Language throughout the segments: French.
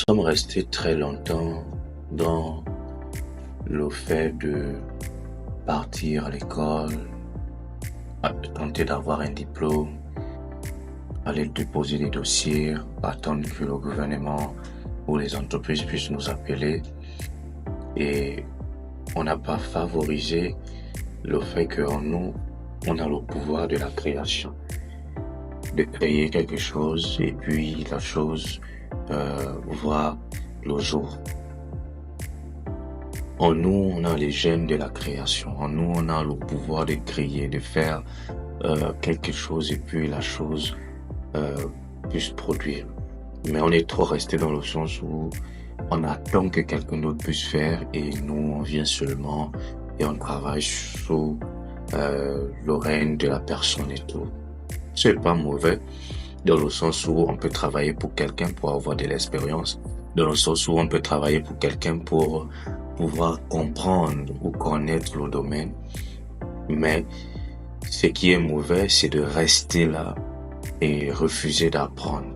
sommes restés très longtemps dans le fait de partir à l'école, tenter d'avoir un diplôme, aller déposer des dossiers, attendre que le gouvernement ou les entreprises puissent nous appeler. Et on n'a pas favorisé le fait qu'en nous, on a le pouvoir de la création, de créer quelque chose et puis la chose voit le jour. En nous, on a les gènes de la création. En nous, on a le pouvoir de créer, de faire quelque chose et puis la chose puisse produire. Mais on est trop resté dans le sens où on attend que quelqu'un d'autre puisse faire et nous, on vient seulement et on travaille sous le règne de la personne et tout. C'est pas mauvais dans le sens où on peut travailler pour quelqu'un pour avoir de l'expérience, dans le sens où on peut travailler pour quelqu'un pour pouvoir comprendre ou connaître le domaine. Mais ce qui est mauvais, c'est de rester là et refuser d'apprendre.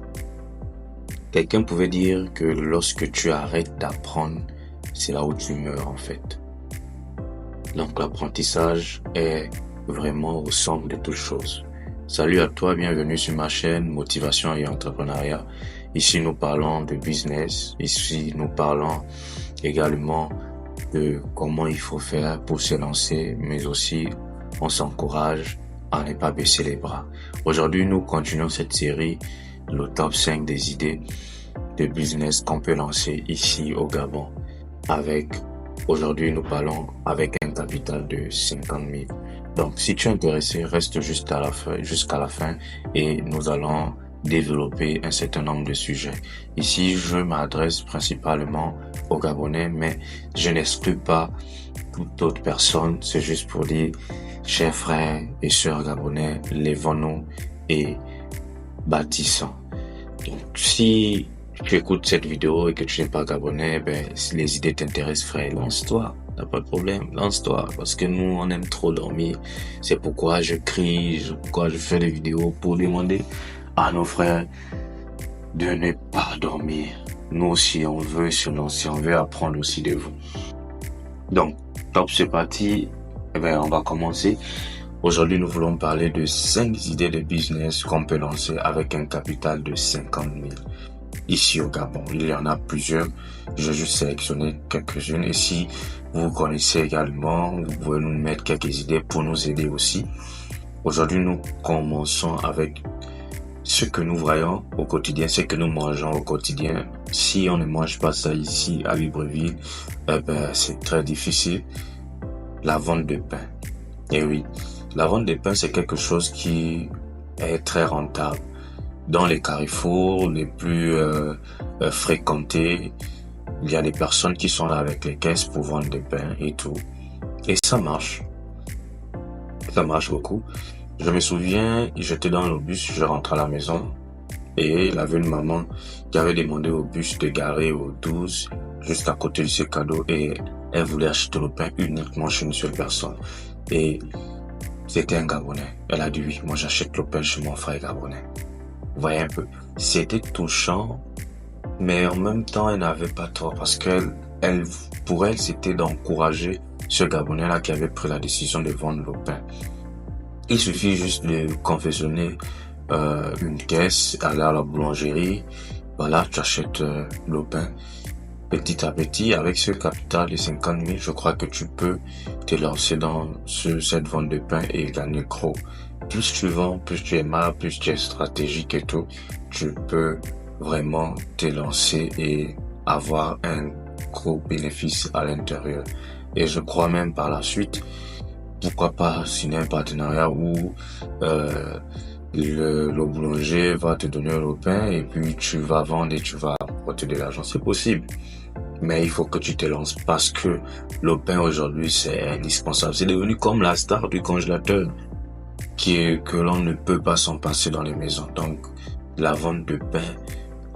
Quelqu'un pouvait dire que lorsque tu arrêtes d'apprendre, c'est là où tu meurs en fait. Donc l'apprentissage est vraiment au centre de toute chose. Salut à toi, bienvenue sur ma chaîne Motivation et Entrepreneuriat. Ici nous parlons de business, ici nous parlons également de comment il faut faire pour se lancer, mais aussi on s'encourage à ne pas baisser les bras. Aujourd'hui nous continuons cette série, le top 5 des idées de business qu'on peut lancer ici au Gabon. Aujourd'hui nous parlons avec un capital de 50 000. Donc, si tu es intéressé, reste jusqu'à la fin et nous allons développer un certain nombre de sujets. Ici, je m'adresse principalement aux Gabonais, mais je n'exclus pas toute autre personne. C'est juste pour dire, chers frères et sœurs gabonais, lèvons-nous et bâtissons. Donc, si tu écoutes cette vidéo et que tu n'es pas gabonais, si les idées t'intéressent, frère, lance-toi. T'as pas de problème, lance-toi, parce que nous, on aime trop dormir. C'est pourquoi je crie, pourquoi je fais des vidéos pour demander à nos frères de ne pas dormir. Nous aussi, on veut se lancer, on veut apprendre aussi de vous. Donc, top, c'est parti. On va commencer. Aujourd'hui, nous voulons parler de 5 idées de business qu'on peut lancer avec un capital de 50 000. Ici au Gabon, il y en a plusieurs. Je vais juste sélectionner quelques-unes. Et si vous connaissez également, vous pouvez nous mettre quelques idées pour nous aider aussi. Aujourd'hui, nous commençons avec ce que nous voyons au quotidien, ce que nous mangeons au quotidien. Si on ne mange pas ça ici à Libreville, c'est très difficile. La vente de pain. Et oui, la vente de pain, c'est quelque chose qui est très rentable. Dans les carrefours les plus fréquentés, il y a des personnes qui sont là avec les caisses pour vendre des pains et tout. Et ça marche. Ça marche beaucoup. Je me souviens, j'étais dans le bus, je rentrais à la maison et il y avait une maman qui avait demandé au bus de garer au 12 juste à côté de ce cadeau et elle voulait acheter le pain uniquement chez une seule personne. Et c'était un Gabonais. Elle a dit oui, moi j'achète le pain chez mon frère gabonais. Vous voyez un peu, c'était touchant, mais en même temps, elle n'avait pas tort parce pour elle, c'était d'encourager ce Gabonais-là qui avait pris la décision de vendre le pain. Il suffit juste de confectionner une caisse, aller à la boulangerie, voilà, tu achètes le pain. Petit à petit, avec ce capital de 50 000, je crois que tu peux te lancer dans cette vente de pain et gagner gros. Plus tu vends, plus tu es malin, plus tu es stratégique et tout, tu peux vraiment te lancer et avoir un gros bénéfice à l'intérieur. Et je crois même par la suite, pourquoi pas signer un partenariat où le boulanger va te donner le pain et puis tu vas vendre et tu vas apporter de l'argent. C'est possible. Mais il faut que tu te lances parce que le pain aujourd'hui c'est indispensable. C'est devenu comme la star du congélateur que l'on ne peut pas s'en passer dans les maisons. Donc la vente de pain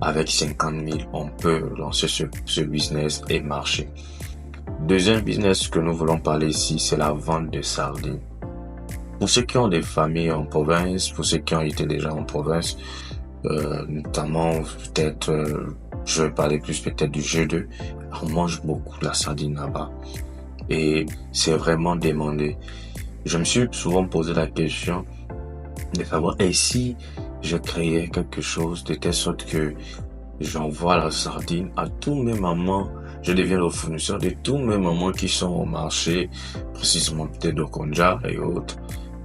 avec 50 000, on peut lancer ce business et marcher. Deuxième business que nous voulons parler ici, c'est la vente de sardines. Pour ceux qui ont des familles en province, pour ceux qui ont été déjà en province, notamment peut-être je vais parler plus peut-être du G2. On mange beaucoup la sardine là-bas. Et c'est vraiment demandé. Je me suis souvent posé la question de savoir, et si je créais quelque chose de telle sorte que j'envoie la sardine à tous mes mamans, je deviens le fournisseur de tous mes mamans qui sont au marché, précisément peut-être au Konja et autres,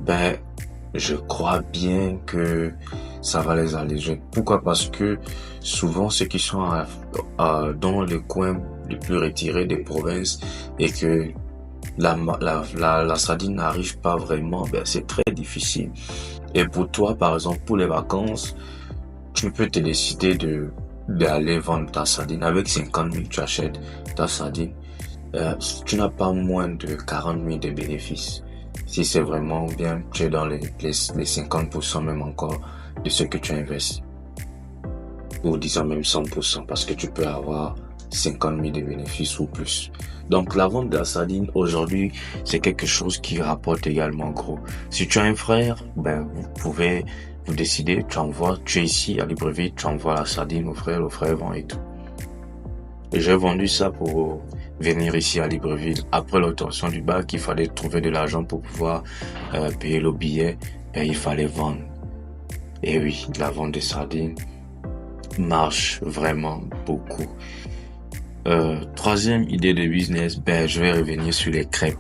ben, je crois bien que ça va les alléger. Pourquoi? Parce que souvent ceux qui sont dans les coins les plus retirés des provinces et que la sardine n'arrive pas vraiment, ben, c'est très difficile. Et pour toi, par exemple, pour les vacances, tu peux te décider d'aller vendre ta sardine. Avec 50 000, tu achètes ta sardine. Tu n'as pas moins de 40 000 de bénéfices. Si c'est vraiment bien, tu es dans les 50% même encore de ce que tu investis. Ou disons même 100%, parce que tu peux avoir 50 000 de bénéfices ou plus. Donc la vente de la sardine aujourd'hui, c'est quelque chose qui rapporte également gros. Si tu as un frère, ben vous pouvez vous décider, tu es ici à Libreville, tu envoies la sardine au frère, le frère vend et tout. Et j'ai vendu ça pour venir ici à Libreville. Après l'obtention du bac, il fallait trouver de l'argent pour pouvoir payer le billet, ben il fallait vendre. Et oui, la vente de sardines marche vraiment beaucoup. Troisième idée de business, ben je vais revenir sur les crêpes.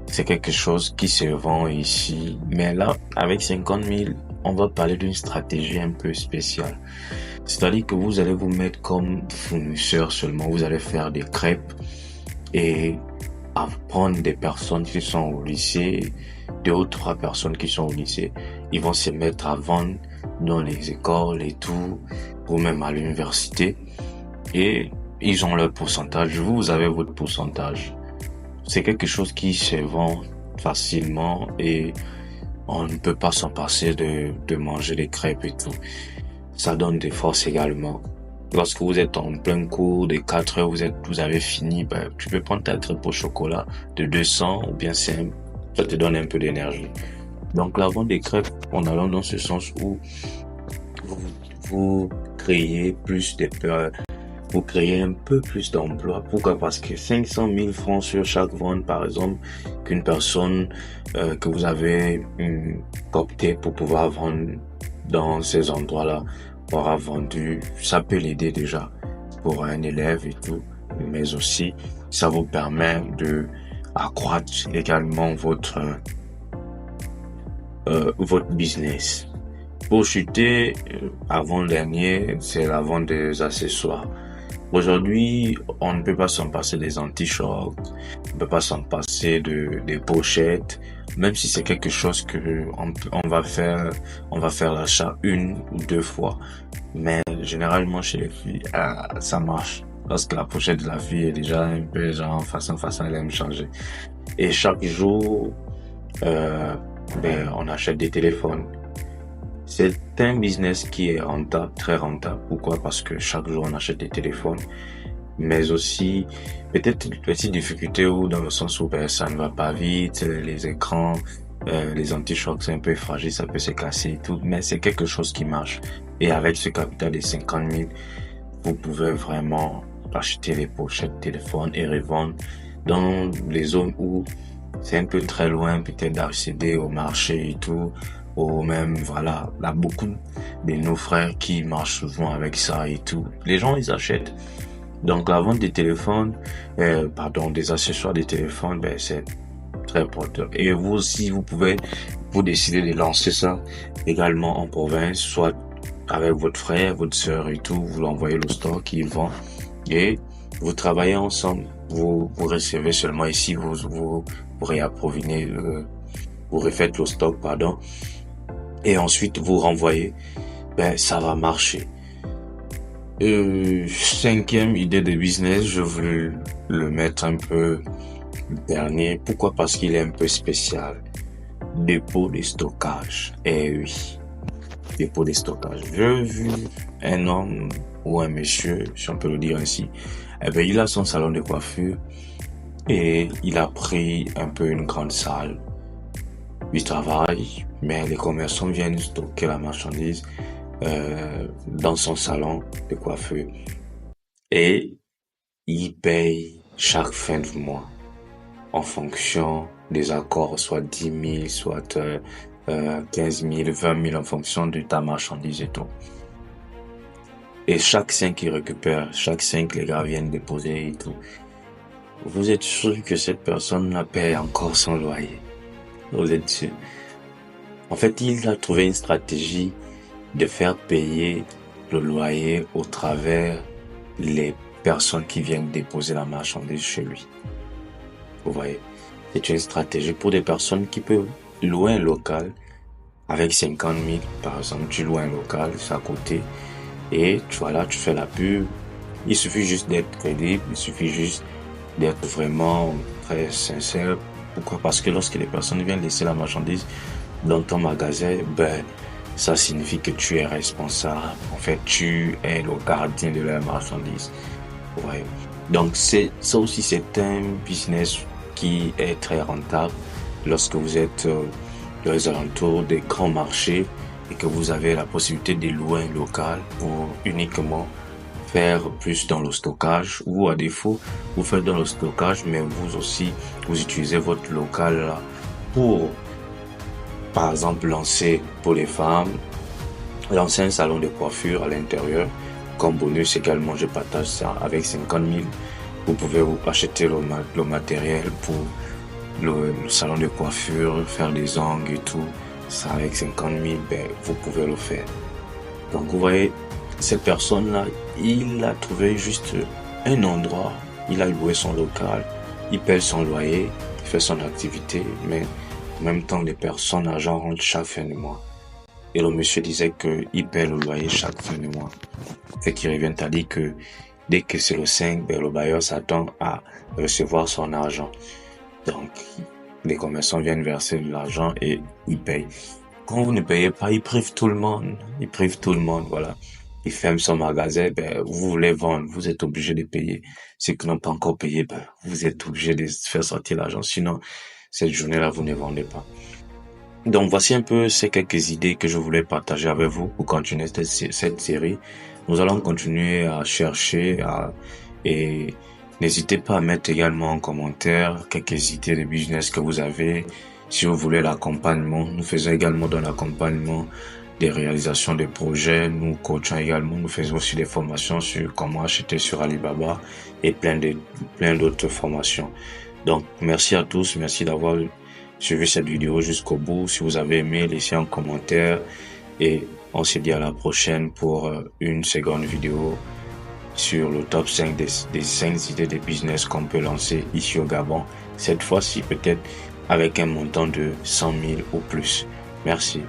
C'est quelque chose qui se vend ici, mais là, avec 50 000, on va parler d'une stratégie un peu spéciale. C'est-à-dire que vous allez vous mettre comme fournisseur seulement, vous allez faire des crêpes et apprendre des personnes qui sont au lycée, 2 ou 3 personnes qui sont au lycée, ils vont se mettre à vendre dans les écoles et tout, ou même à l'université, et ils ont leur pourcentage, vous avez votre pourcentage. C'est quelque chose qui se vend facilement et on ne peut pas s'en passer de manger des crêpes et tout. Ça donne des forces également. Lorsque vous êtes en plein cours, de 4 heures, vous avez fini, ben, tu peux prendre ta crêpe au chocolat de 200 ou bien simple. Ça te donne un peu d'énergie. Donc la vente des crêpes, en allant dans ce sens où vous créez plus de peur, vous créez un peu plus d'emplois. Pourquoi? Parce que 500 000 francs sur chaque vente, par exemple, qu'une personne que vous avez coopté pour pouvoir vendre dans ces endroits-là aura vendu, ça peut l'aider déjà pour un élève et tout, mais aussi ça vous permet de accroître également votre business. Pour chuter, avant-dernier, c'est la vente des accessoires. Aujourd'hui, on ne peut pas s'en passer des anti-chocs, on ne peut pas s'en passer des pochettes, même si c'est quelque chose que on va faire l'achat 1 ou 2 fois. Mais généralement chez les filles, ça marche. Lorsque la pochette de la fille est déjà un peu genre façon, elle aime changer. Et chaque jour, on achète des téléphones. C'est un business qui est rentable, très rentable. Pourquoi? Parce que chaque jour on achète des téléphones, mais aussi peut-être une petite difficulté ou dans le sens où ça ne va pas vite, les écrans, les anti-chocs c'est un peu fragile, ça peut se casser et tout, mais c'est quelque chose qui marche. Et avec ce capital de 50 000, vous pouvez vraiment acheter les pochettes de téléphone et revendre dans les zones où c'est un peu très loin peut-être d'accéder au marché et tout. Ou même, voilà, il y a beaucoup de nos frères qui marchent souvent avec ça et tout. Les gens, ils achètent. Donc, la vente des téléphones, des accessoires des téléphones, c'est très important. Et vous aussi, vous décidez de lancer ça également en province, soit avec votre frère, votre sœur et tout, vous l'envoyez au store qui vend et vous travaillez ensemble. Vous recevez seulement ici, vous réapprovisionnez, vous refaites le stock, et ensuite vous renvoyez, ça va marcher. 5e idée de business, je voulais le mettre un peu dernier. Pourquoi? Parce qu'il est un peu spécial. Dépôt de stockage. Eh oui, dépôt de stockage. J'ai vu un homme ou un monsieur, si on peut le dire ainsi, il a son salon de coiffure et il a pris un peu une grande salle. Il travaille, mais les commerçants viennent stocker la marchandise dans son salon de coiffure. et il paye chaque fin de mois en fonction des accords, soit 10 000, soit 15 000, 20 000 en fonction de ta marchandise et tout. Et chaque 5 qu'il récupère, chaque 5 les gars viennent déposer et tout. Vous êtes sûr que cette personne-là paye encore son loyer? Vous êtes sûr? En fait, il a trouvé une stratégie de faire payer le loyer au travers les personnes qui viennent déposer la marchandise chez lui. Vous voyez? C'est une stratégie pour des personnes qui peuvent louer un local avec 50 000, par exemple. Tu loues un local, c'est à côté, et voilà, tu fais la pub. Il suffit juste d'être crédible, il suffit juste d'être vraiment très sincère. Pourquoi? Parce que lorsque les personnes viennent laisser la marchandise dans ton magasin, ça signifie que tu es responsable. En fait, tu es le gardien de leur marchandise. Ouais. Donc, ça aussi, c'est un business qui est très rentable lorsque vous êtes dans les alentours des grands marchés et que vous avez la possibilité de louer un local pour uniquement faire plus dans le stockage, ou à défaut, vous faites dans le stockage, mais vous aussi, vous utilisez votre local là pour, par exemple, lancer pour les femmes, lancer un salon de coiffure à l'intérieur. Comme bonus également, je partage ça avec 50 000. Vous pouvez vous acheter le matériel pour le salon de coiffure, faire des ongles et tout. Ça avec 50 000, vous pouvez le faire. Donc vous voyez, cette personne-là, il a trouvé juste un endroit, il a loué son local, il paie son loyer, il fait son activité, mais en même temps, les personnes, l'argent rentre chaque fin de mois. Et le monsieur disait qu'il paie le loyer chaque fin de mois. Fait qu'il revient à dire que dès que c'est le 5, le bailleur s'attend à recevoir son argent. Donc, les commerçants viennent verser de l'argent et ils payent. Quand vous ne payez pas, ils privent tout le monde. Ils privent tout le monde, voilà. Ils ferment son magasin, vous voulez vendre, vous êtes obligé de payer. Ceux qui n'ont pas encore payé, vous êtes obligé de faire sortir l'argent. Sinon, cette journée-là, vous ne vendez pas. Donc, voici un peu ces quelques idées que je voulais partager avec vous pour continuer cette série. Nous allons continuer à chercher et n'hésitez pas à mettre également en commentaire quelques idées de business que vous avez. Si vous voulez l'accompagnement, nous faisons également dans l'accompagnement des réalisations de projets. Nous coachons également, nous faisons aussi des formations sur comment acheter sur Alibaba et plein d'autres formations. Donc, merci à tous, merci d'avoir suivi cette vidéo jusqu'au bout. Si vous avez aimé, laissez un commentaire et on se dit à la prochaine pour une seconde vidéo sur le top 5 des 5 idées de business qu'on peut lancer ici au Gabon. Cette fois-ci, peut-être avec un montant de 100 000 ou plus. Merci.